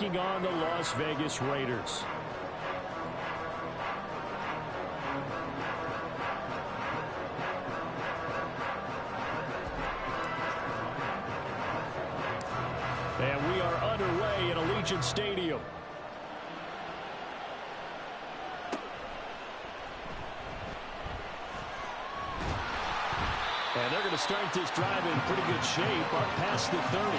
taking on the Las Vegas Raiders. And we are underway at Allegiant Stadium. And they're going to start this drive in pretty good shape up past the 30.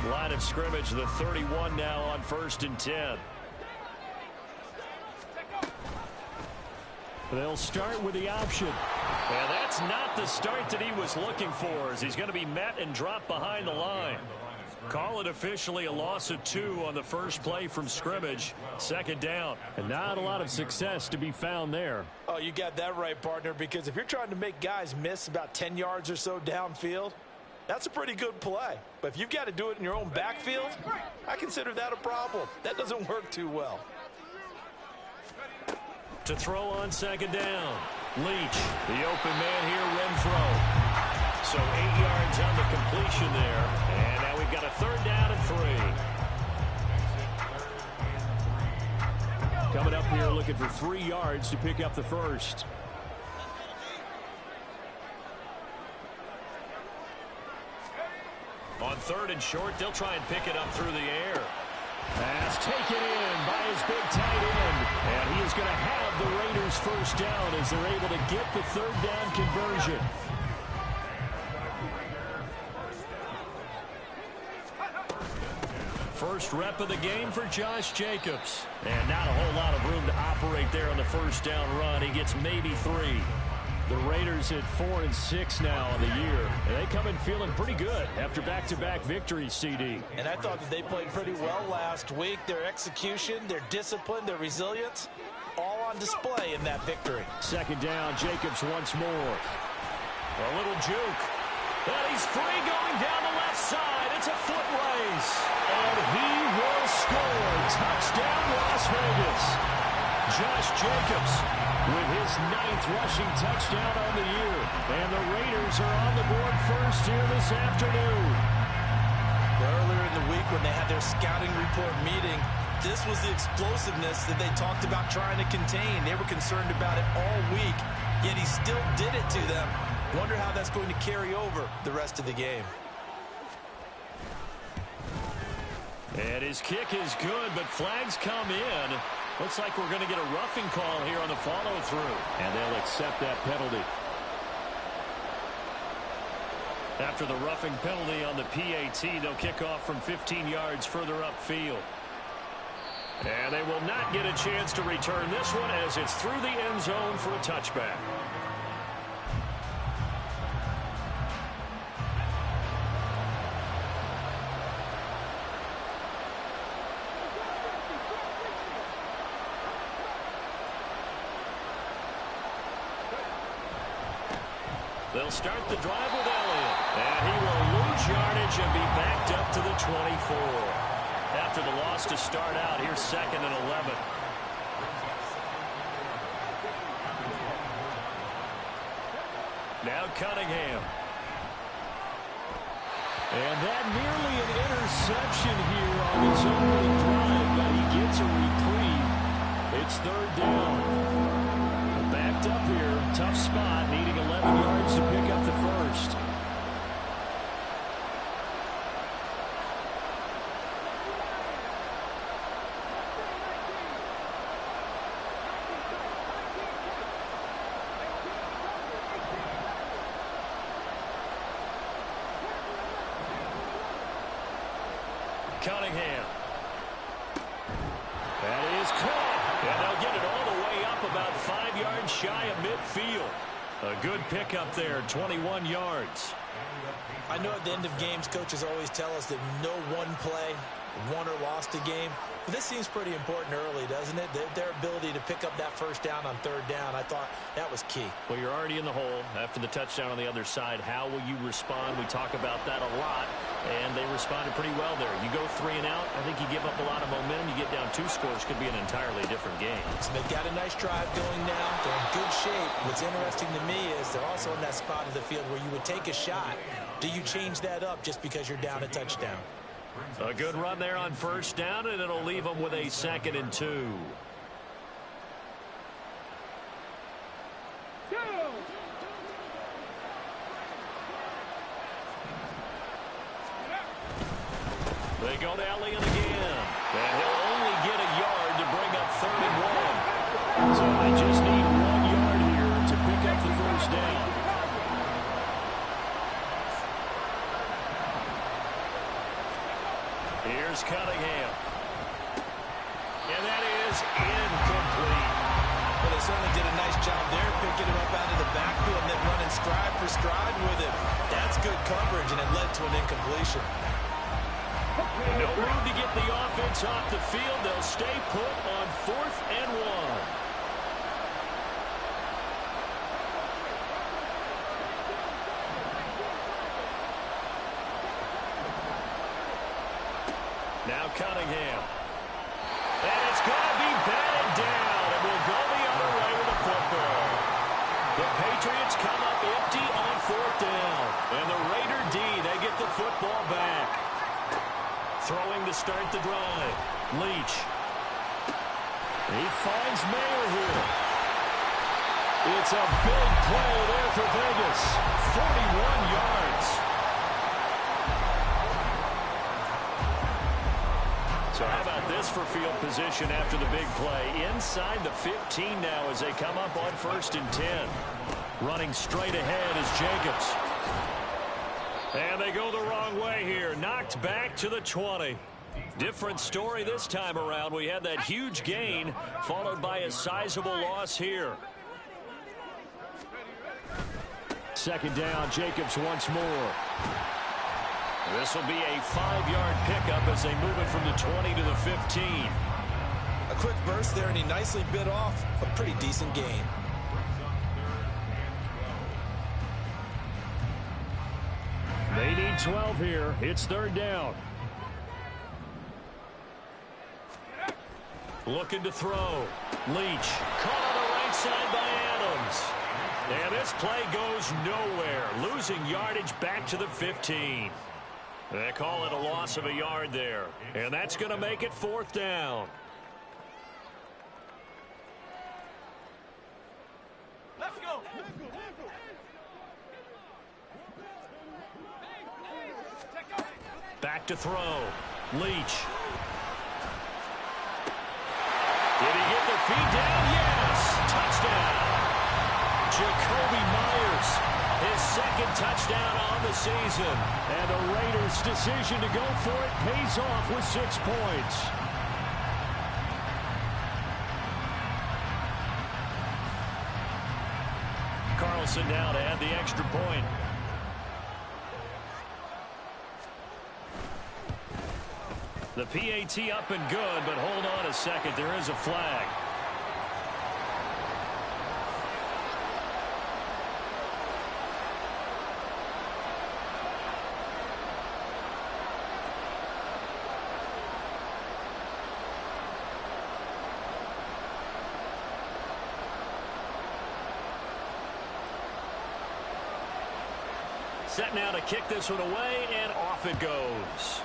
Line of scrimmage, the 31 now on 1st and 10. They'll start with the option. And that's not the start that he was looking for, as he's going to be met and dropped behind the line. Call it officially a loss of 2 on the first play from scrimmage. 2nd down. And not a lot of success to be found there. Oh, you got that right, partner, because if you're trying to make guys miss about 10 yards or so downfield, that's a pretty good play. But if you've got to do it in your own backfield, I consider that a problem. That doesn't work too well. To throw on 2nd down. Leach, the open man here, Renfro. So 8 yards on the completion there. And now we've got a 3rd down and 3. Coming up here looking for 3 yards to pick up the first. On 3rd and short, they'll try and pick it up through the air. Pass taken in by his big tight end. And he is going to have the Raiders first down as they're able to get the 3rd down conversion. First rep of the game for Josh Jacobs. And not a whole lot of room to operate there on the first down run. He gets maybe 3. The Raiders at 4-6 now on the year. And they come in feeling pretty good after back-to-back victories, CD. And I thought that they played pretty well last week. Their execution, their discipline, their resilience, all on display in that victory. 2nd down, Jacobs once more. A little juke. And he's free going down the left side. It's a foot race. And he will score. Touchdown, Las Vegas. Josh Jacobs with his 9th rushing touchdown on the year. And the Raiders are on the board first here this afternoon. Earlier in the week when they had their scouting report meeting, this was the explosiveness that they talked about trying to contain. They were concerned about it all week, yet he still did it to them. Wonder how that's going to carry over the rest of the game. And his kick is good, but flags come in. Looks like we're going to get a roughing call here on the follow-through. And they'll accept that penalty. After the roughing penalty on the PAT, they'll kick off from 15 yards further upfield. And they will not get a chance to return this one as it's through the end zone for a touchback. They'll start the drive with Elliott. And he will lose yardage and be backed up to the 24. After the loss to start out, here's 2nd and 11. Now Cunningham. And that nearly an interception here on his opening drive, but he gets a reprieve. It's 3rd down. Backed up here, tough spot, needing 11 yards to pick up the first. Cunningham. That is caught. And they'll get it all the way up about 5 yards shy of midfield. A good pickup there, 21 yards. I know at the end of games, coaches always tell us that no one play won or lost a game. But this seems pretty important early, doesn't it? Their ability to pick up that first down on 3rd down, I thought that was key. Well, you're already in the hole after the touchdown on the other side. How will you respond? We talk about that a lot. And they responded pretty well there. You go 3 and out, I think you give up a lot of momentum. You get down 2 scores, could be an entirely different game. So they've got a nice drive going now. They're in good shape. What's interesting to me is they're also in that spot of the field where you would take a shot. Do you change that up just because you're down a touchdown? A good run there on first down, and it'll leave them with a 2nd and 2. They go to Elliott again. And he'll only get a yard to bring up 3rd and 1. So they just need 1 yard here to pick up the first down. Here's Cunningham. And that is incomplete. Well, they certainly did a nice job there, picking him up out of the backfield and then running stride for stride with him. That's good coverage, and it led to an incompletion. No room to get the offense off the field. They'll stay put on 4th and 1. Now Cunningham. And it's going to be batted down. And we'll go the other way with the football. The Patriots come up empty on 4th down. And the Raider D, they get the football back. Throwing to start the drive. Leach. He finds Mayer here. It's a big play there for Vegas. 41 yards. So how about this for field position after the big play? Inside the 15 now as they come up on 1st and 10. Running straight ahead is Jacobs. And they go the wrong way here. Knocked back to the 20. Different story this time around. We had that huge gain followed by a sizable loss here. 2nd down, Jacobs once more. This will be a 5-yard pickup as they move it from the 20 to the 15. A quick burst there, and he nicely bit off a pretty decent gain. They need 12 here. It's 3rd down. Looking to throw. Leach. Caught on the right side by Adams. And this play goes nowhere. Losing yardage back to the 15. They call it a loss of a yard there. And that's going to make it 4th down. Let's go. Back to throw. Leach. Did he get the feet down? Yes. Touchdown. Jacoby Myers. His 2nd touchdown on the season. And the Raiders' decision to go for it pays off with 6 points. Carlson now to add the extra point. The PAT up and good, but hold on a second. There is a flag. Set now to kick this one away, and off it goes.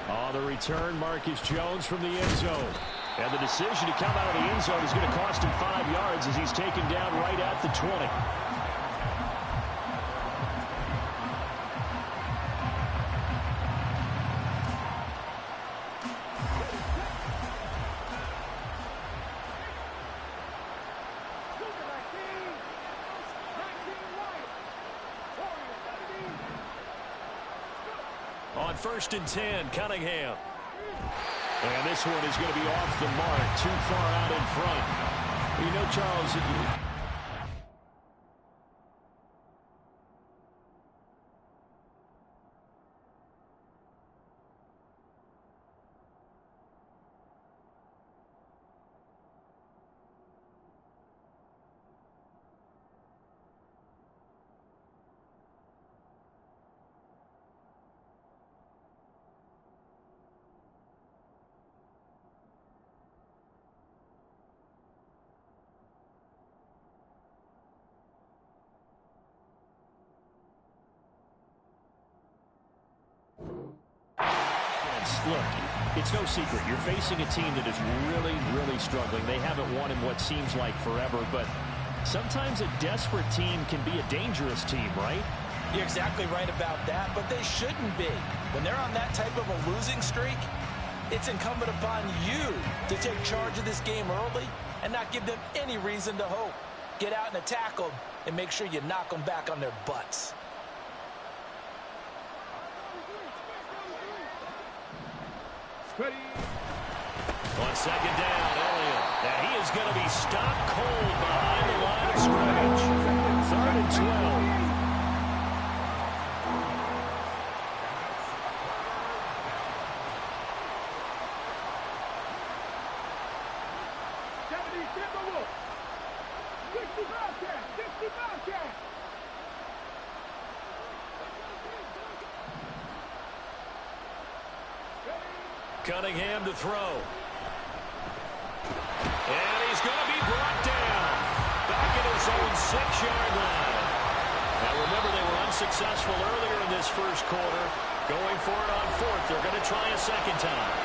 On the return, Marcus Jones from the end zone. And the decision to come out of the end zone is going to cost him 5 yards as he's taken down right at the 20. On 1st and 10, Cunningham. And this one is going to be off the mark, too far out in front. You know, Charles, Look, it's no secret. You're facing a team that is really, really struggling. They haven't won in what seems like forever, but sometimes a desperate team can be a dangerous team, right? You're exactly right about that, but they shouldn't be. When they're on that type of a losing streak, it's incumbent upon you to take charge of this game early and not give them any reason to hope. Get out and attack them and make sure you knock them back on their butts. On second down, Elliott. Now he is going to be stopped cold behind the line of scrimmage. 3rd and 12. Cunningham to throw. And he's going to be brought down. Back at his own 6-yard line. Now remember, they were unsuccessful earlier in this first quarter. Going for it on 4th. They're going to try a second time.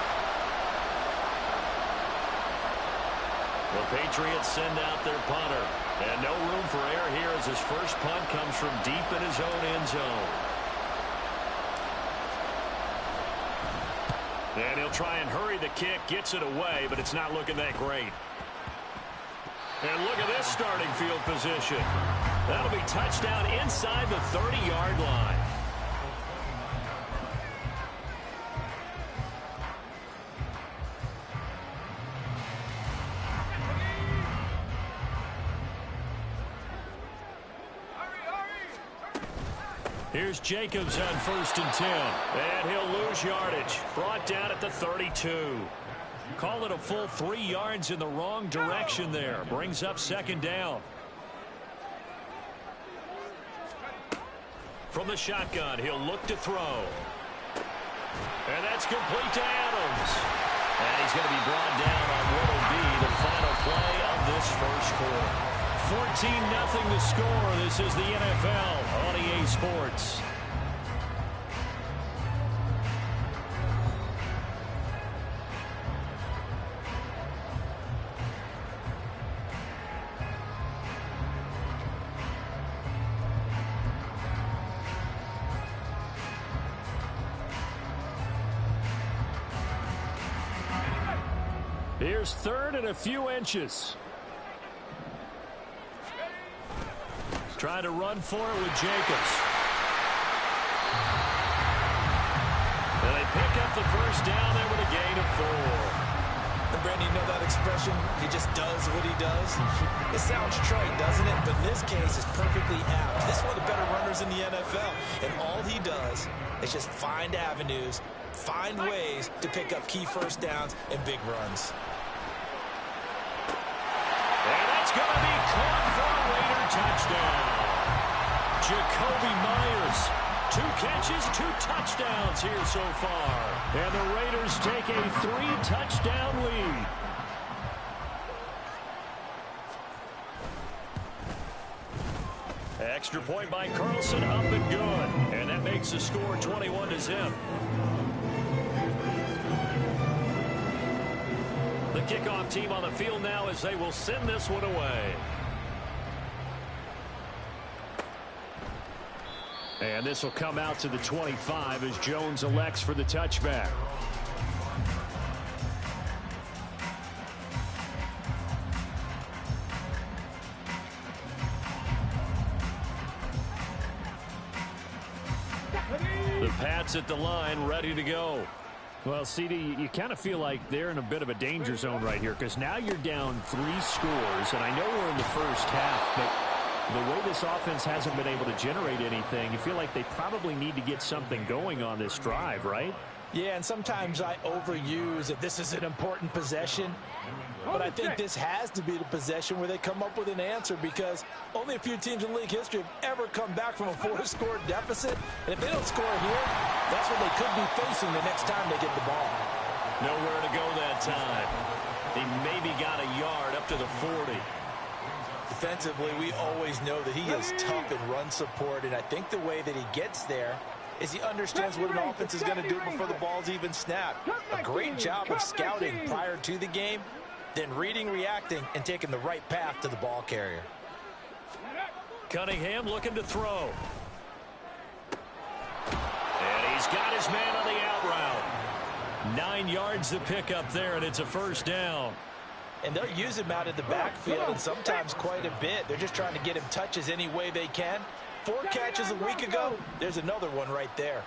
The Patriots send out their punter. And no room for error here as his first punt comes from deep in his own end zone. And he'll try and hurry the kick, gets it away, but it's not looking that great. And look at this starting field position. That'll be touchdown inside the 30-yard line. Here's Jacobs on 1st and 10. And he'll lose yardage. Brought down at the 32. Call it a full 3 yards in the wrong direction there. Brings up 2nd down. From the shotgun, he'll look to throw. And that's complete to Adams. And he's going to be brought down on what will be the final play of this first quarter. 14-0 to score. This is the NFL on EA Sports. Here's 3rd and a few inches. Trying to run for it with Jacobs. And they pick up the first down there with a gain of 4. And Brandon, you know that expression? He just does what he does. It sounds trite, doesn't it? But in this case, it's perfectly apt. This is one of the better runners in the NFL. And all he does is just find avenues, find ways to pick up key first downs and big runs. And that's going to be caught for a Raider touchdown. Jacoby Myers, 2 catches, 2 touchdowns here so far. And the Raiders take a 3-touchdown lead. Extra point by Carlson, up and good. And that makes the score 21-0. The kickoff team on the field now as they will send this one away. And this will come out to the 25 as Jones elects for the touchback. The Pats at the line, ready to go. Well, CD, you kind of feel like they're in a bit of a danger zone right here because now you're down 3 scores, and I know we're in the first half, but the way this offense hasn't been able to generate anything, you feel like they probably need to get something going on this drive, right? Yeah, and sometimes I overuse that this is an important possession. But I think this has to be the possession where they come up with an answer because only a few teams in league history have ever come back from a 4-score deficit. And if they don't score here, that's what they could be facing the next time they get the ball. Nowhere to go that time. He maybe got a yard up to the 40. Defensively, we always know that he is tough in run support, and I think the way that he gets there is he understands what an offense is going to do before the ball's even snapped. A great job of scouting prior to the game, then reading, reacting, and taking the right path to the ball carrier. Cunningham looking to throw. And he's got his man on the out route. 9 yards to pick up there, and it's a first down. And they'll use him out in the backfield, and sometimes quite a bit. They're just trying to get him touches any way they can. 4 catches a week ago. There's another one right there.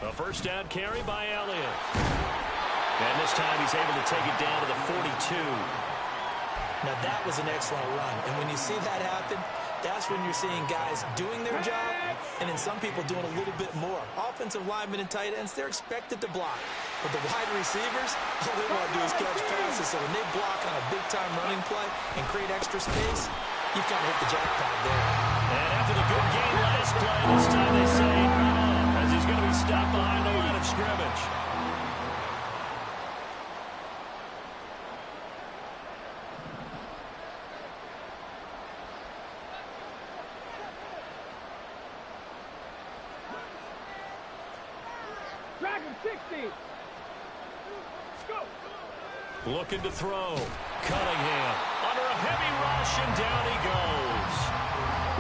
A first down carry by Elliott. And this time he's able to take it down to the 42. Now that was an excellent run. And when you see that happen, that's when you're seeing guys doing their job, and then some people doing a little bit more. Offensive linemen and tight ends, they're expected to block. But the wide receivers, all they want to do is catch passes. So when they block on a big-time running play and create extra space, you've got to hit the jackpot there. And after the good game last play, this time they say, as he's going to be stopped behind the line of scrimmage. Looking to throw. Cunningham under a heavy rush, and down he goes.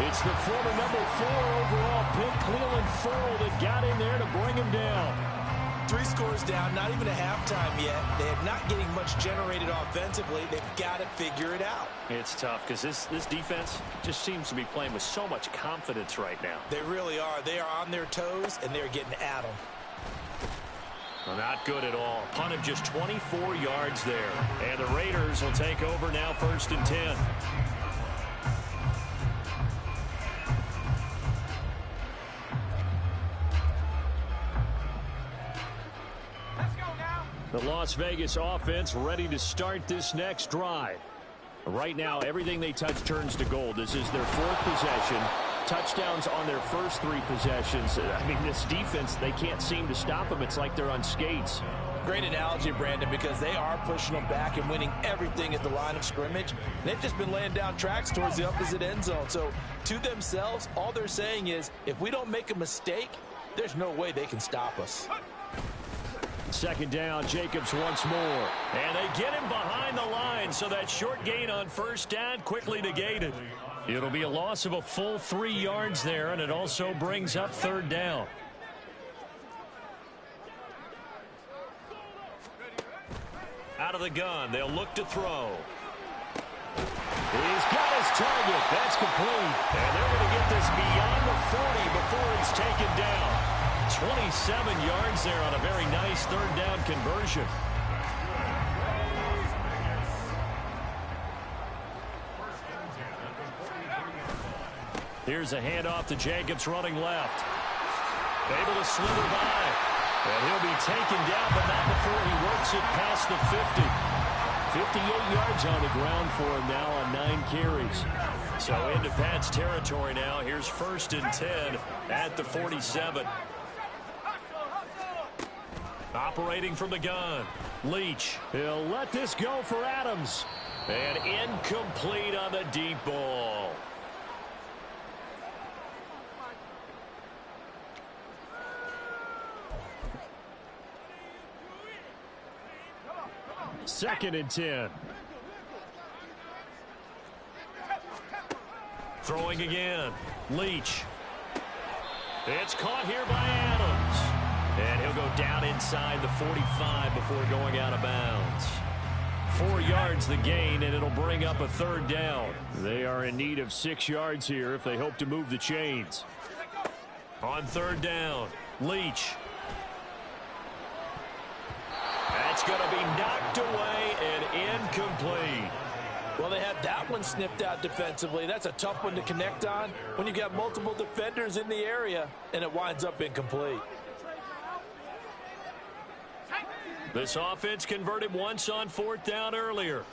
It's the former number 4 overall pick, Cleveland Ferrell, that got in there to bring him down. 3 scores down, not even a halftime yet. They're not getting much generated offensively. They've got to figure it out. It's tough because this defense just seems to be playing with so much confidence right now. They really are. They are on their toes, and they're getting at them. Well, not good at all. Punt him just 24 yards there. And the Raiders will take over now, 1st and 10. Let's go now. The Las Vegas offense ready to start this next drive. Right now, everything they touch turns to gold. This is their 4th possession. Touchdowns on their first 3 possessions. I mean, this defense, they can't seem to stop them. It's like they're on skates. Great analogy, Brandon, because they are pushing them back and winning everything at the line of scrimmage. They've just been laying down tracks towards the opposite end zone. So, to themselves, all they're saying is, if we don't make a mistake, there's no way they can stop us. 2nd down, Jacobs once more. And they get him behind the line, so that short gain on 1st down quickly negated. It'll be a loss of a full 3 yards there, and it also brings up 3rd down. Out of the gun, they'll look to throw. He's got his target. That's complete. And they're going to get this beyond the 40 before it's taken down. 27 yards there on a very nice 3rd down conversion. Here's a handoff to Jacobs running left. Able to slither by. And he'll be taken down, but not before he works it past the 50. 58 yards on the ground for him now on 9 carries. So into Pat's territory now. Here's 1st and 10 at the 47. Operating from the gun. Leach. He'll let this go for Adams. And incomplete on the deep ball. Second and 10. Throwing again. Leach. It's caught here by Adams. And he'll go down inside the 45 before going out of bounds. 4 yards the gain, and it'll bring up a 3rd down. They are in need of 6 yards here if they hope to move the chains. On 3rd down, Leach. That's going to be knocked away and incomplete. Well, they had that one sniffed out defensively. That's a tough one to connect on when you got multiple defenders in the area, and it winds up incomplete. This offense converted once on 4th down earlier.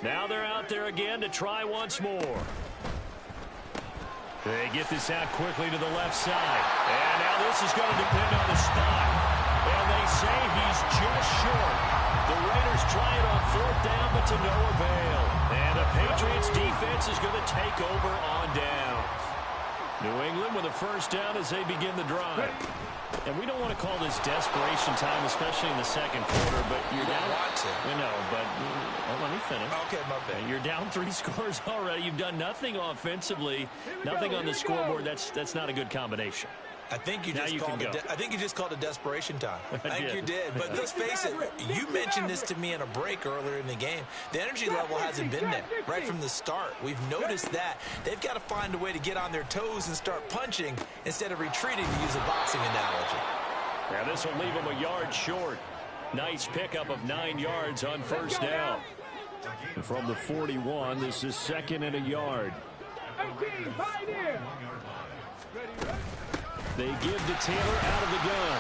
Now they're out there again to try once more. They get this out quickly to the left side. And now this is going to depend on the spot. And they say he's just short. The Raiders try it on 4th down, but to no avail. And the Patriots defense is going to take over on downs. New England with a first down as they begin the drive. And we don't want to call this desperation time, especially in the second quarter, but you're down. Let me finish. Okay, my bad. You're down 3 scores already. You've done nothing offensively, nothing on the scoreboard. That's not a good combination. I think you just called it desperation time. I think you did. But let's face it, you mentioned this to me in a break earlier in the game. The energy level hasn't been there right from the start. We've noticed that. They've got to find a way to get on their toes and start punching instead of retreating, to use a boxing analogy. Now this will leave them a yard short. Nice pickup of 9 yards on first down. From the 41, this is 2nd and a yard. They give to Taylor out of the gun.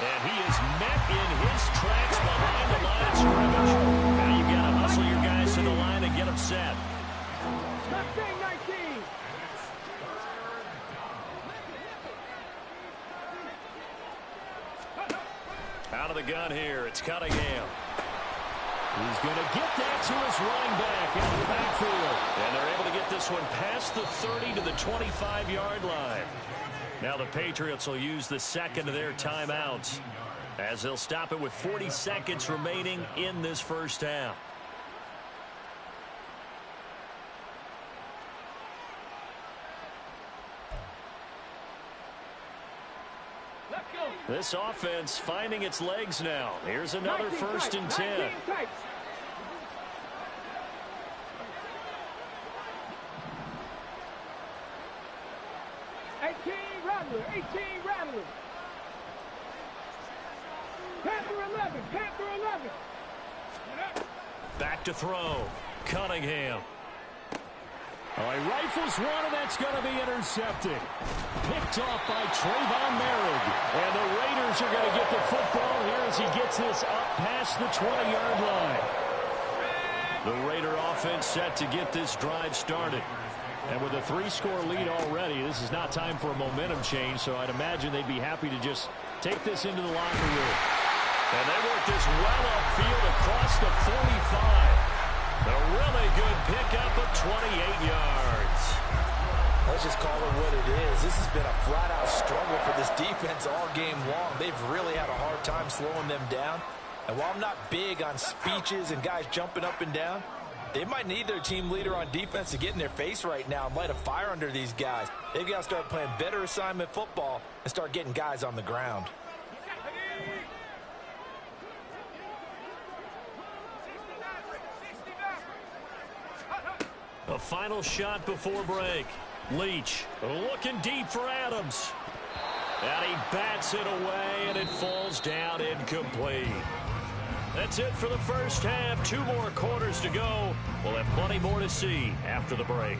And he is met in his tracks behind the line of scrimmage. Now you've got to hustle your guys to the line and get them set. Out of the gun here, it's Cunningham. He's going to get that to his running back out of the backfield. And they're able to get this one past the 30 to the 25-yard line. Now the Patriots will use the second of their timeouts as they'll stop it with 40 seconds remaining in this first half. This offense finding its legs now. Here's another 1st and 10. 18 Rattler. Panther 11. Back to throw. Cunningham. Oh, he rifles one, and that's going to be intercepted. Picked off by Trayvon Merrick. And the Raiders are going to get the football here as he gets this up past the 20-yard line. The Raider offense set to get this drive started. And with a 3-score lead already, this is not time for a momentum change, so I'd imagine they'd be happy to just take this into the locker room. And they work this well upfield across the 45. A really good pickup of 28 yards. Let's just call it what it is. This has been a flat-out struggle for this defense all game long. They've really had a hard time slowing them down. And while I'm not big on speeches and guys jumping up and down, they might need their team leader on defense to get in their face right now and light a fire under these guys. They've got to start playing better assignment football and start getting guys on the ground. A final shot before break. Leach looking deep for Adams. And he bats it away, and it falls down incomplete. That's it for the first half. 2 more quarters to go. We'll have plenty more to see after the break.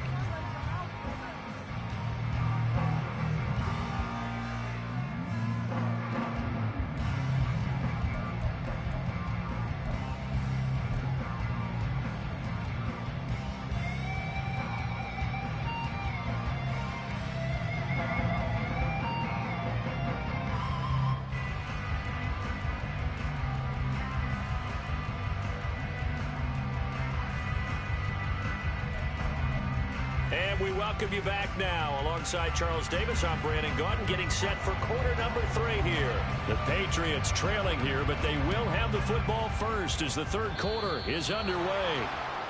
We welcome you back now. Alongside Charles Davis, I'm Brandon Gaudin, getting set for quarter number 3 here. The Patriots trailing here, but they will have the football first as the third quarter is underway.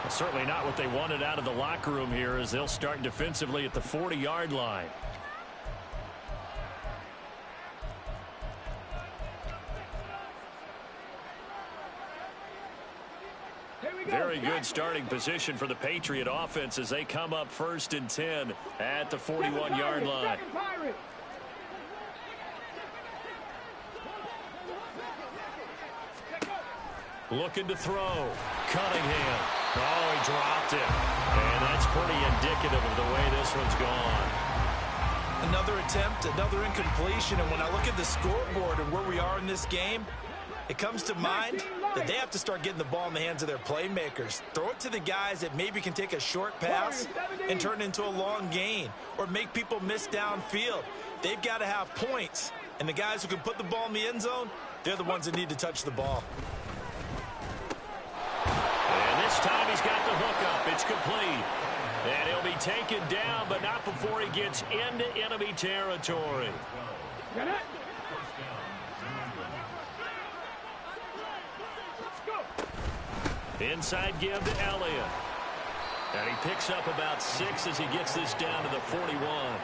Well, certainly not what they wanted out of the locker room here as they'll start defensively at the 40-yard line. Very good starting position for the Patriot offense as they come up 1st and 10 at the 41-yard line. Looking to throw. Cunningham. Oh, he dropped it. And that's pretty indicative of the way this one's gone. Another attempt, another incompletion. And when I look at the scoreboard and where we are in this game, it comes to mind that they have to start getting the ball in the hands of their playmakers. Throw it to the guys that maybe can take a short pass and turn it into a long gain or make people miss downfield. They've got to have points. And the guys who can put the ball in the end zone, they're the ones that need to touch the ball. And this time he's got the hook up. It's complete. And he'll be taken down, but not before he gets into enemy territory. Got it? Inside give to Elliott. And he picks up about 6 as he gets this down to the 41.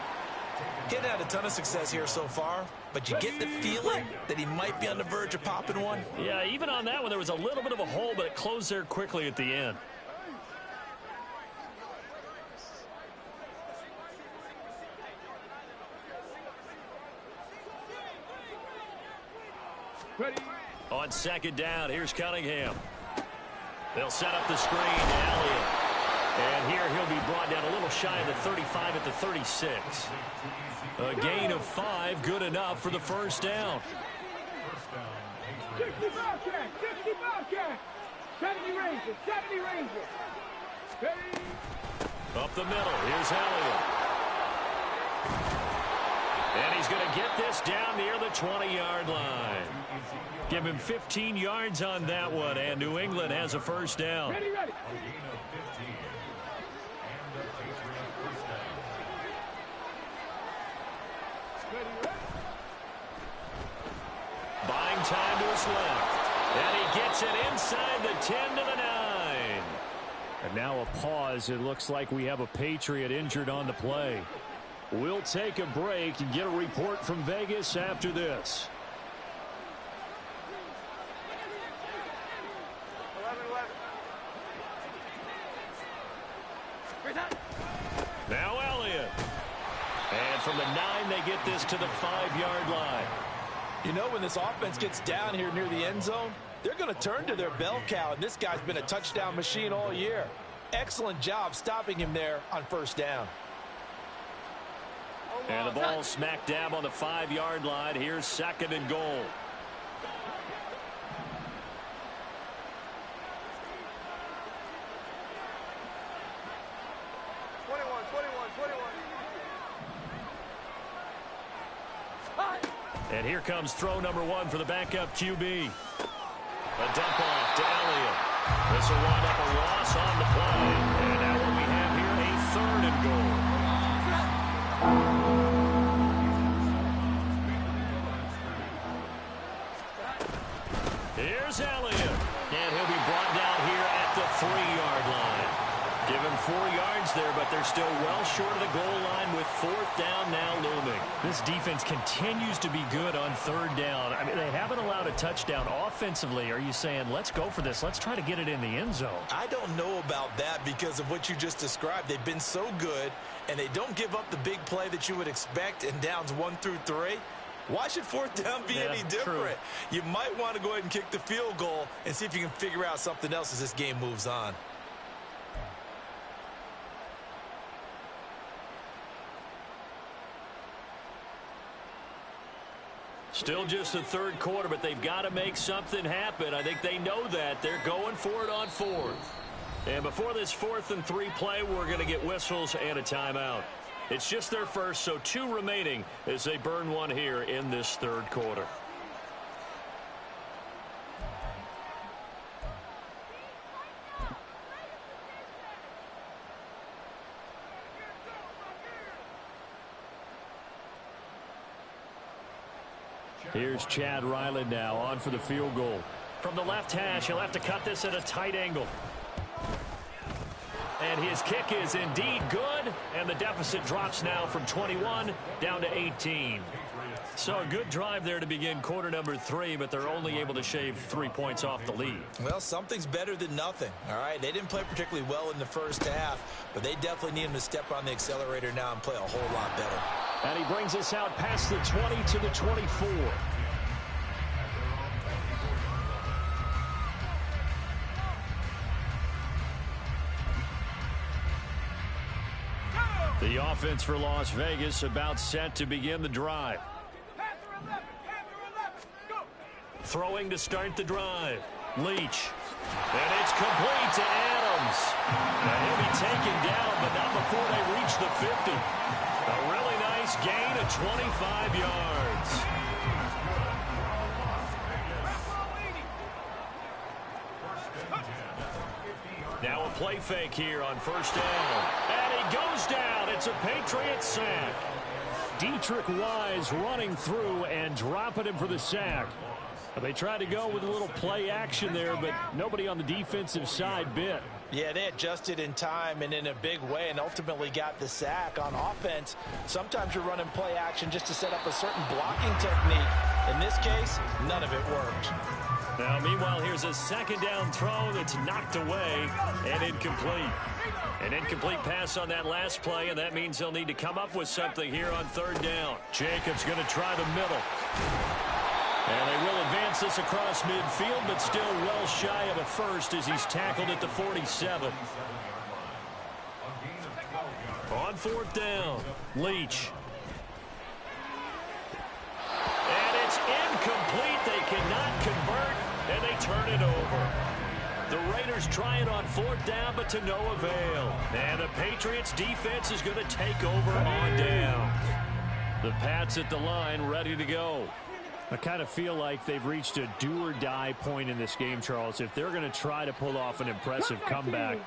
Getting had a ton of success here so far, but you get the feeling that he might be on the verge of popping one. Yeah, even on that one, there was a little bit of a hole, but it closed there quickly at the end. Ready? On second down, here's Cunningham. They'll set up the screen to Elliott. And here he'll be brought down a little shy of the 35 at the 36. A gain of 5, good enough for the first down. 60 Bobcat, 60 Bobcat. 70 Rangers, 70 Rangers. Ready? Up the middle, here's Elliott. And he's going to get this down near the 20-yard line. Give him 15 yards on that one, and New England has a first down. Ready, ready. Buying time to his left. And he gets it inside the 10 to the 9. And now a pause. It looks like we have a Patriot injured on the play. We'll take a break and get a report from Vegas after this. 11. Now Elliott. And from the 9, they get this to the 5-yard line. You know, when this offense gets down here near the end zone, they're going to turn to their bell cow, and this guy's been a touchdown machine all year. Excellent job stopping him there on first down. And the ball smack dab on the 5-yard line. Here's second and goal. And here comes throw number 1 for the backup QB. A dump off to Elliott. This will wind up a loss on the play. And now what we have here, a third and goal. Here's Elliott. And he'll be brought down here at the 3-yard line. Give him 4 yards there, but they're still well short of the goal line with 4th down now looming. This defense continues to be good on 3rd down. I mean, they haven't allowed a touchdown. Offensively, are you saying, let's go for this, let's try to get it in the end zone? I don't know about that because of what you just described. They've been so good, and they don't give up the big play that you would expect in downs 1 through 3. Why should 4th down be any different? True. You might want to go ahead and kick the field goal and see if you can figure out something else as this game moves on. Still just the 3rd quarter, but they've got to make something happen. I think they know that. They're going for it on 4th. And before this 4th and 3 play, we're going to get whistles and a timeout. It's just their first, so 2 remaining as they burn one here in this 3rd quarter. Here's Chad Ryland now on for the field goal. From the left hash, he'll have to cut this at a tight angle. And his kick is indeed good, and the deficit drops now from 21 down to 18. So a good drive there to begin quarter number 3, but they're only able to shave 3 points off the lead. Well, something's better than nothing, all right? They didn't play particularly well in the first half, but they definitely need him to step on the accelerator now and play a whole lot better. And he brings us out past the 20 to the 24. The offense for Las Vegas about set to begin the drive. Throwing to start the drive. Leach. And it's complete to Adams. And he'll be taken down, but not before they reach the 50. A really nice gain of 25 yards. Now a play fake here on first down. And he goes down. It's a Patriots sack. Dietrich Wise running through and dropping him for the sack. They tried to go with a little play action there, but nobody on the defensive side bit. Yeah, they adjusted in time and in a big way and ultimately got the sack. On offense, sometimes you're running play action just to set up a certain blocking technique. In this case, none of it worked. Now, meanwhile, here's a second down throw that's knocked away and incomplete. An incomplete pass on that last play, and that means they'll need to come up with something here on third down. Jacobs going to try the middle. And they will advance this across midfield, but still well shy of a first as he's tackled at the 47. On fourth down, Leach. And it's incomplete. They cannot convert, and they turn it over. The Raiders try it on fourth down, but to no avail. And the Patriots defense is going to take over on down. The Pats at the line ready to go. I kind of feel like they've reached a do-or-die point in this game, Charles. If they're going to try to pull off an impressive comeback,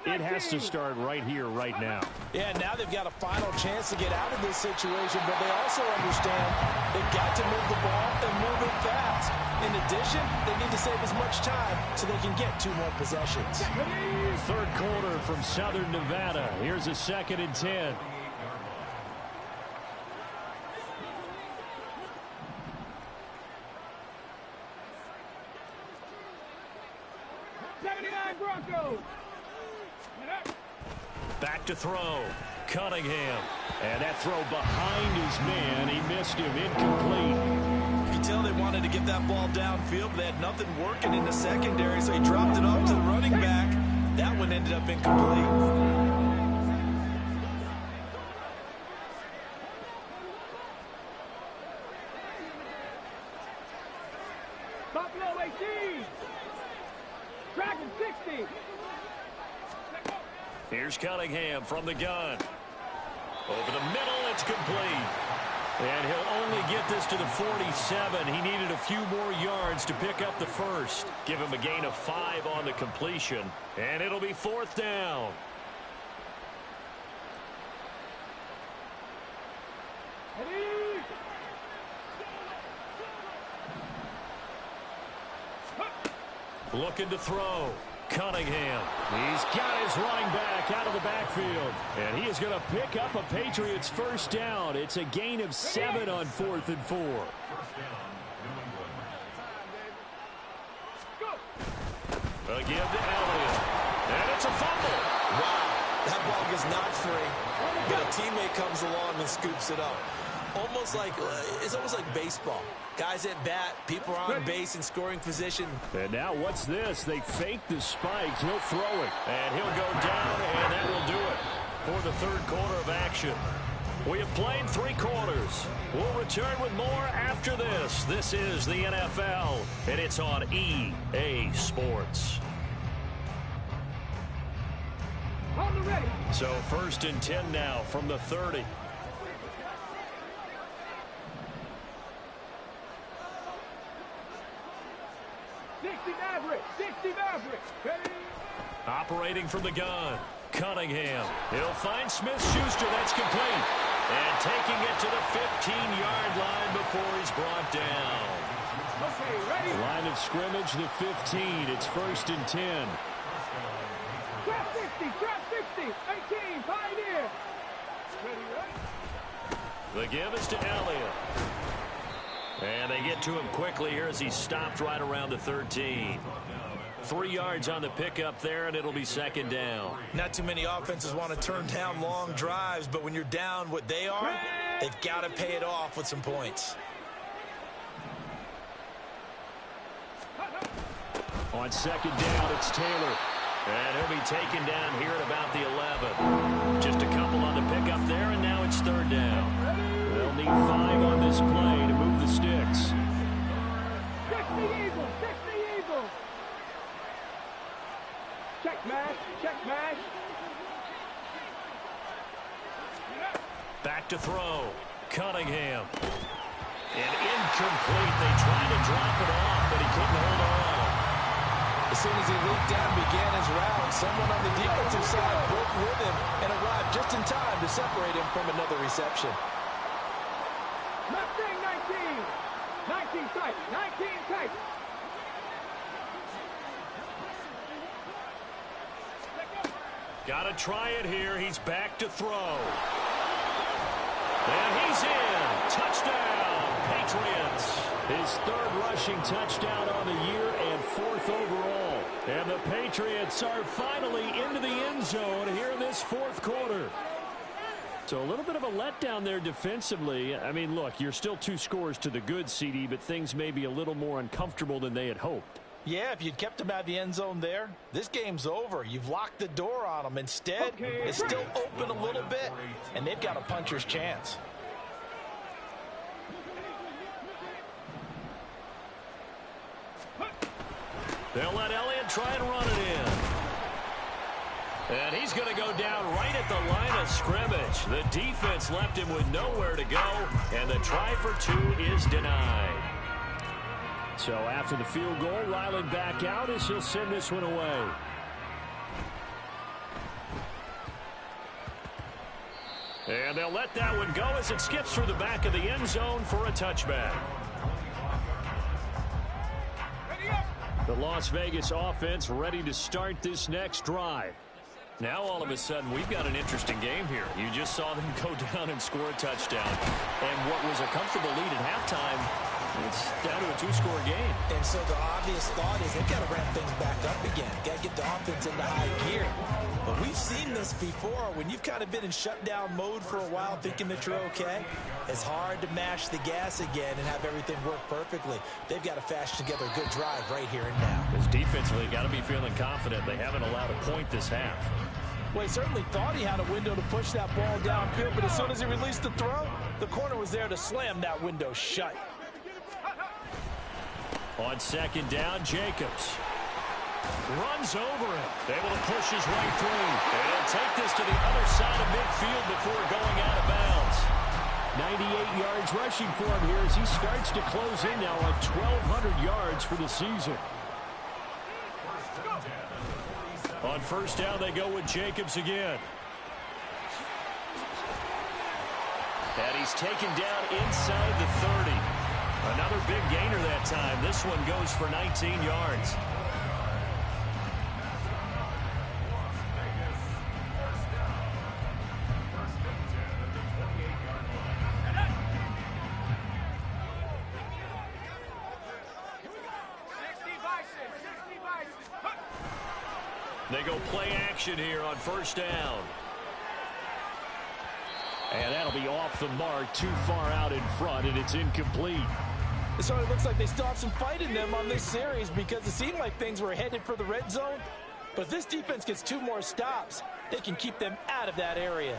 it has to start right here, right now. Yeah, now they've got a final chance to get out of this situation, but they also understand they've got to move the ball and move it fast. In addition, they need to save as much time so they can get 2 more possessions. Third quarter from Southern Nevada. Here's a 2nd and 10. Back to throw. Cunningham. And that throw behind his man. He missed him. Incomplete. You can tell they wanted to get that ball downfield, but they had nothing working in the secondary, so he dropped it off to the running back. That one ended up incomplete. Buffalo 18. Dragon 60. Here's Cunningham from the gun. Over the middle, it's complete. And he'll only get this to the 47. He needed a few more yards to pick up the first. Give him a gain of 5 on the completion. And it'll be fourth down. Looking to throw. Cunningham. He's got his running back out of the backfield. And he is going to pick up a Patriots first down. It's a gain of 7 on 4th and 4. A give to Elliott. And it's a fumble. Wow, that ball gets knocked free. But a teammate comes along and scoops it up. It's almost like baseball. Guys at bat, people are on base in scoring position. And now what's this? They fake the spike. He'll throw it. And he'll go down, and that will do it for the third quarter of action. We have played 3 quarters. We'll return with more after this. This is the NFL, and it's on EA Sports. So 1st and 10 now from the 30. Operating from the gun. Cunningham. He'll find Smith-Schuster. That's complete. And taking it to the 15-yard line before he's brought down. Okay, ready? Line of scrimmage, the 15. It's 1st and 10. Trap 60, 18, Pioneer. The give is to Elliott. And they get to him quickly here as he stopped right around the 13. 3 yards on the pickup there, and it'll be 2nd down. Not too many offenses want to turn down long drives, but when you're down what they are, they've got to pay it off with some points. On 2nd down, it's Taylor. And he'll be taken down here at about the 11. Just a couple on the pickup there, and now it's 3rd down. They'll need 5 on this play to move the sticks. 60 Eagles, 60 Eagles. Check mash, check mash. Back to throw. Cunningham. And incomplete. They tried to drop it off, but he couldn't hold on. As soon as he leaped out and began his route, someone on the defensive side broke with him and arrived just in time to separate him from another reception. Mustang 19. 19 tight. 19 tight. Got to try it here. He's back to throw. And he's in. Touchdown, Patriots. His third rushing touchdown on the year and fourth overall. And the Patriots are finally into the end zone here in this fourth quarter. So a little bit of a letdown there defensively. I mean, look, you're still 2 scores to the good, CD, but things may be a little more uncomfortable than they had hoped. Yeah, if you'd kept him out of the end zone there, this game's over. You've locked the door on him. Instead, it's still open a little bit, and they've got a puncher's chance. They'll let Elliott try and run it in. And he's going to go down right at the line of scrimmage. The defense left him with nowhere to go, and the try for 2 is denied. So after the field goal, Ryland back out as he'll send this one away. And they'll let that one go as it skips through the back of the end zone for a touchback. The Las Vegas offense ready to start this next drive. Now all of a sudden we've got an interesting game here. You just saw them go down and score a touchdown. And what was a comfortable lead at halftime, it's down to a 2-score game. And so the obvious thought is they've got to ramp things back up again. Got to get the offense into high gear. But we've seen this before. When you've kind of been in shutdown mode for a while thinking that you're okay, it's hard to mash the gas again and have everything work perfectly. They've got to fashion together a good drive right here and now. Because defensively, got to be feeling confident. They haven't allowed a point this half. Well, he certainly thought he had a window to push that ball downfield, but as soon as he released the throw, the corner was there to slam that window shut. On second down, Jacobs runs over him. Able to push his way through. And he'll take this to the other side of midfield before going out of bounds. 98 yards rushing for him here as he starts to close in now on 1,200 yards for the season. On first down, they go with Jacobs again. And he's taken down inside the 30. Another big gainer that time. This one goes for 19 yards. They go play action here on first down. And that'll be off the mark, too far out in front, and it's incomplete. It certainly looks like they still have some fight in them on this series because it seemed like things were headed for the red zone. But if this defense gets 2 more stops, they can keep them out of that area.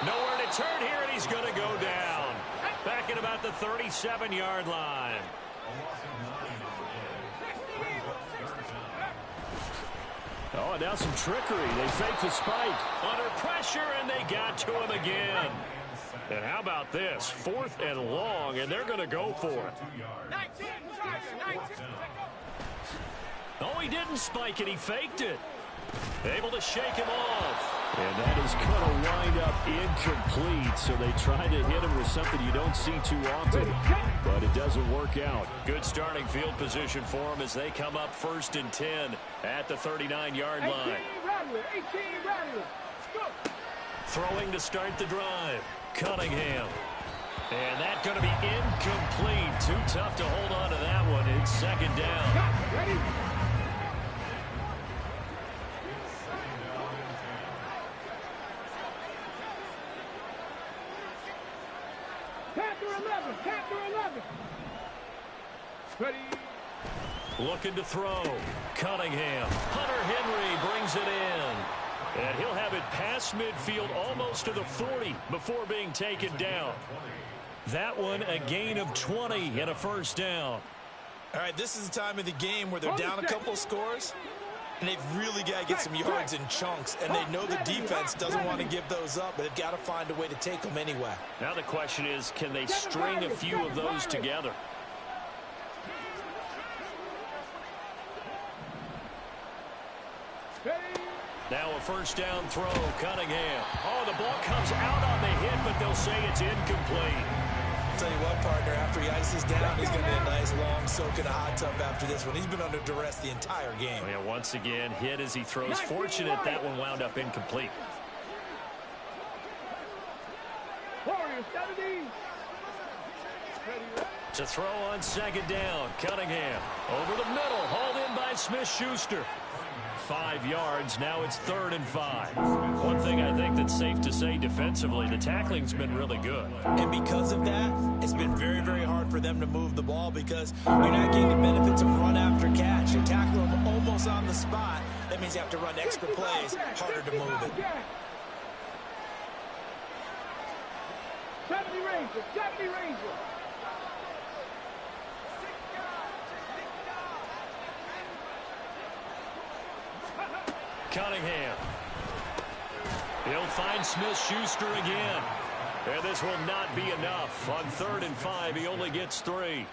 Nowhere to turn here, and he's going to go down. Back at about the 37-yard line. Oh, and now some trickery. They fake the spike. Under pressure, and they got to him again. And how about this? 4th and long, and they're going to go for it. 19. Oh, he didn't spike it. He faked it. Able to shake him off. And that is going to wind up incomplete. So they tried to hit him with something you don't see too often, but it doesn't work out. Good starting field position for him as they come up 1st and 10 at the 39-yard line. 18 Rattler. Go. Throwing to start the drive. Cunningham. And that's going to be incomplete. Too tough to hold on to that one. It's 2nd down. Ready? Panther 11. Ready? Looking to throw. Cunningham. Hunter Henry brings it in. And he'll have it past midfield almost to the 40 before being taken down. That one a gain of 20 and a first down. All right, this is the time of the game where they're down a couple of scores, and they've really got to get some yards in chunks, and they know the defense doesn't want to give those up, but they've got to find a way to take them anyway. Now the question is, can they string a few of those together? Now a first down throw, Cunningham. Oh, the ball comes out on the hit, but they'll say it's incomplete. Tell you what, partner, after he ices down, he's going to get a nice long soak in a hot tub after this one. He's been under duress the entire game. Oh, yeah, once again, hit as he throws. Fortunate that one wound up incomplete. Warriors, 70. To throw on second down, Cunningham. Over the middle, hauled in by Smith-Schuster. 5 yards, now it's 3rd and 5. One thing I think that's safe to say defensively, the tackling's been really good. And because of that, it's been very, very hard for them to move the ball because you're not getting the benefits of run after catch. You tackle them almost on the spot. That means you have to run extra plays, harder to move it. 70 Rangers, 70 Rangers. Cunningham. He'll find Smith-Schuster again. And this will not be enough. On 3rd and 5, he only gets 3.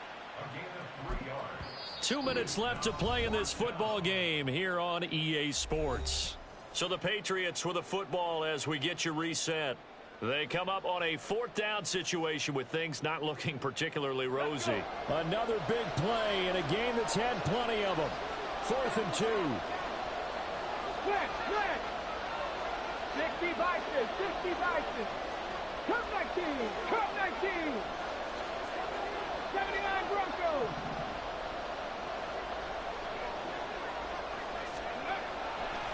2 minutes left to play in this football game here on EA Sports. So the Patriots with a football as we get you reset. They come up on a 4th down situation with things not looking particularly rosy. Another big play in a game that's had plenty of them. 4th and 2. Flex, flex. 60 Vikings, 60 Vikings. Come 19, come 19. 79 Broncos.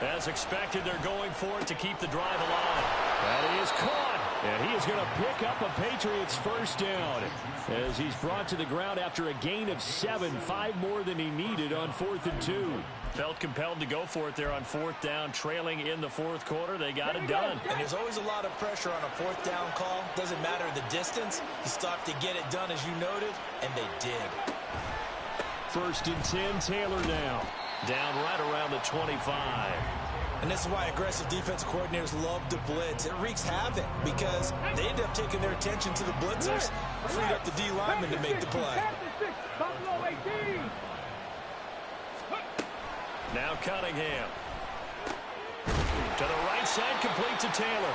As expected, they're going for it to keep the drive alive. That is caught. And he is going to pick up a Patriots first down as he's brought to the ground after a gain of 7, 5 more than he needed on 4th and 2. Felt compelled to go for it there on 4th down, trailing in the 4th quarter. They got it done. And there's always a lot of pressure on a 4th down call. Doesn't matter the distance. You stop to get it done, as you noted, and they did. 1st and 10, Taylor now. Down right around the 25. And this is why aggressive defensive coordinators love to blitz. It wreaks havoc because they end up taking their attention to the blitzers, freed up the D lineman to make the play. Buffalo 18. Now Cunningham. To the right side, complete to Taylor.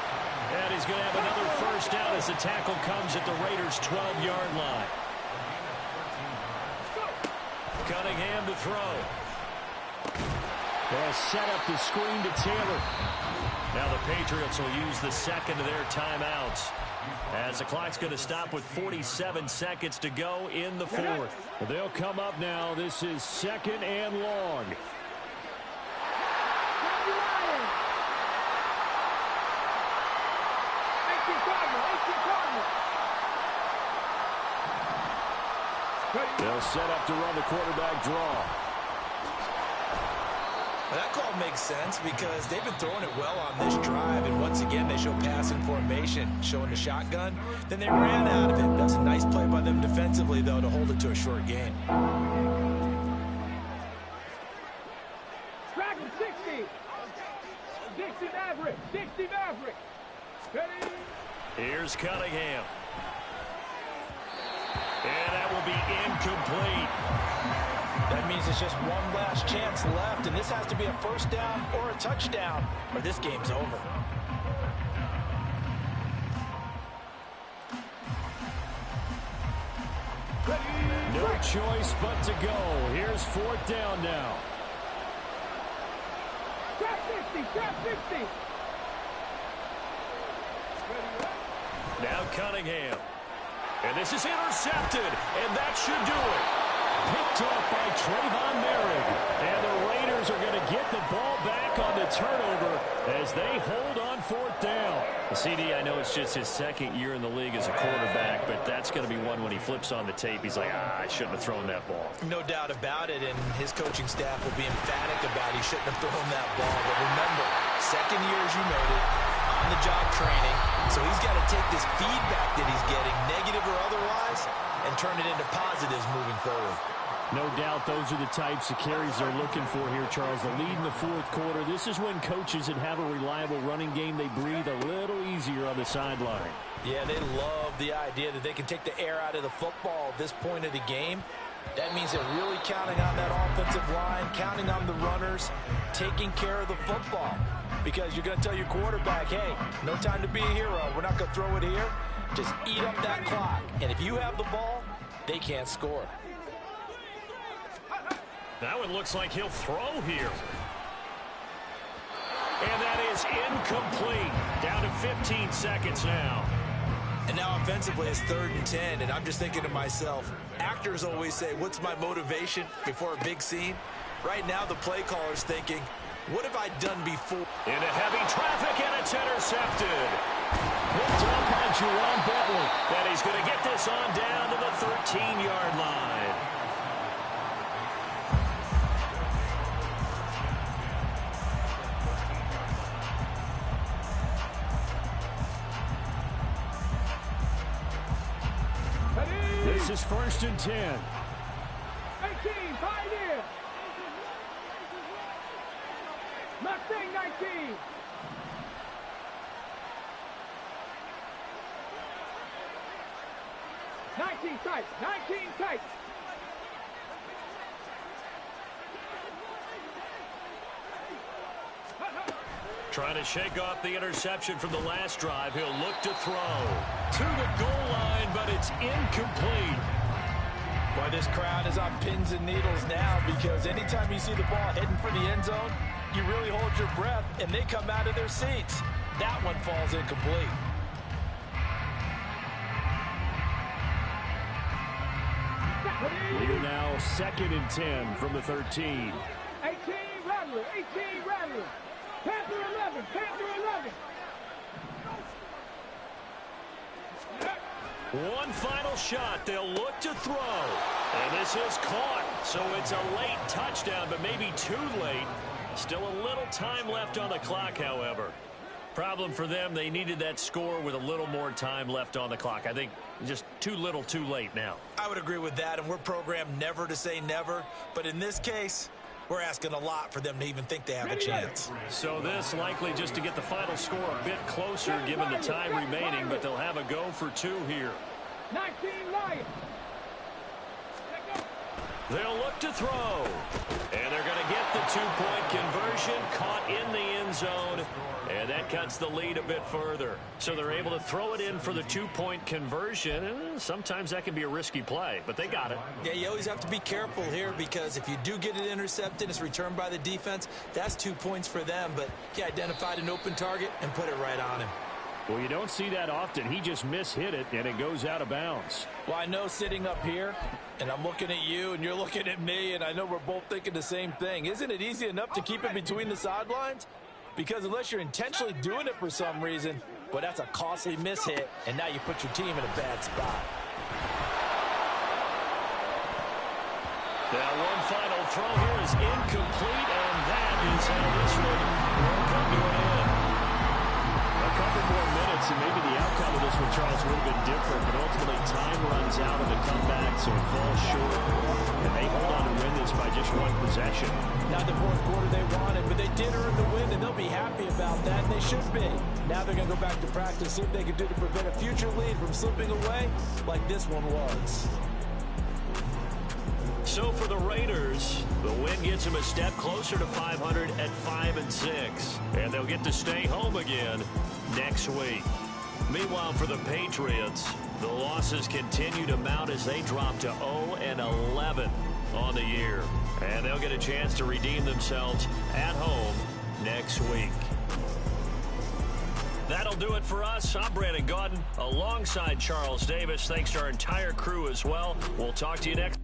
And he's going to have another first down as the tackle comes at the Raiders' 12-yard line. Cunningham to throw. They'll set up the screen to Taylor. Now the Patriots will use the second of their timeouts as the clock's going to stop with 47 seconds to go in the 4th. They'll come up now. This is 2nd and long. They'll set up to run the quarterback draw. Well, that call makes sense because they've been throwing it well on this drive, and once again they show passing formation, showing the shotgun. Then they ran out of it. That's a nice play by them defensively, though, to hold it to a short gain. Track 60. 60 Maverick, 60 Maverick. Ready? Here's Cunningham. And that will be incomplete. That means it's just one last chance left, and this has to be a first down or a touchdown, or this game's over. No choice but to go. Here's 4th down now. Trap 60, trap 60. Now Cunningham. And this is intercepted, and that should do it. Picked off by Trayvon Merrick. And the Raiders are going to get the ball back on the turnover as they hold on 4th down. CD, I know it's just his 2nd year in the league as a quarterback, but that's going to be one when he flips on the tape. He's like, I shouldn't have thrown that ball. No doubt about it, and his coaching staff will be emphatic about he shouldn't have thrown that ball. But remember, 2nd year, as you noted, on-the-job training. So he's got to take this feedback that he's getting, negative or otherwise, and turn it into positives moving forward. No doubt those are the types of carries they're looking for here, Charles. The lead in the 4th quarter. This is when coaches that have a reliable running game, they breathe a little easier on the sideline. Yeah, they love the idea that they can take the air out of the football at this point of the game. That means they're really counting on that offensive line, counting on the runners, taking care of the football. because you're going to tell your quarterback, hey, no time to be a hero. We're not going to throw it here. Just eat up that clock. And if you have the ball, they can't score. That one looks like he'll throw here. And that is incomplete. Down to 15 seconds now. And now offensively it's 3rd and 10, and I'm just thinking to myself, actors always say, what's my motivation before a big scene? Right now the play caller's thinking, what have I done before? Into heavy traffic, and it's intercepted. Picked up by Jerome Bentley. And he's going to get this on down to the 13-yard line. This is 1st and 10. 18, 5 in. Mustang 19. Tight. 19 tight. Trying to shake off the interception from the last drive. He'll look to throw. To the goal line, but it's incomplete. Boy, this crowd is on pins and needles now because anytime you see the ball heading for the end zone, you really hold your breath, and they come out of their seats. That one falls incomplete. We're now 2nd and 10 from the 13. 18 Rattler. 18 Rattler. Panther 11. Panther 11. One final shot. They'll look to throw. And this is caught. So it's a late touchdown, but maybe too late. Still a little time left on the clock, however. Problem for them, they needed that score with a little more time left on the clock. I think just too little too late now. I would agree with that, and we're programmed never to say never. But in this case, we're asking a lot for them to even think they have a chance. So this likely just to get the final score a bit closer given the time remaining, but they'll have a go for 2 here. 19 Lions. They'll look to throw. And they're going to get the 2-point conversion, caught in the end zone. And that cuts the lead a bit further. So they're able to throw it in for the 2-point conversion. And sometimes that can be a risky play, but they got it. Yeah, you always have to be careful here because if you do get it intercepted, it's returned by the defense. That's 2 points for them, but he identified an open target and put it right on him. Well, you don't see that often. He just mishit it, and it goes out of bounds. Well, I know sitting up here, and I'm looking at you, and you're looking at me, and I know we're both thinking the same thing. Isn't it easy enough to keep it between the sidelines? Because unless you're intentionally doing it for some reason, well, that's a costly mishit, and now you put your team in a bad spot. Now one final throw here is incomplete, and that is how this one will come to an end. A couple more minutes, and maybe the outcome of this one, Charles, would have been different, but ultimately time runs out of the comeback, so it falls short, and they hold on to win this by just 1 possession. Not the 4th quarter they wanted, but they did earn the win, and they'll be happy about that, and they should be. Now they're going to go back to practice, see what they can do to prevent a future lead from slipping away like this one was. So for the Raiders, the win gets them a step closer to 500 at 5-6. And they'll get to stay home again next week. Meanwhile, for the Patriots, the losses continue to mount as they drop to 0-11 on the year. And they'll get a chance to redeem themselves at home next week. That'll do it for us. I'm Brandon Gaudin alongside Charles Davis. Thanks to our entire crew as well. We'll talk to you next.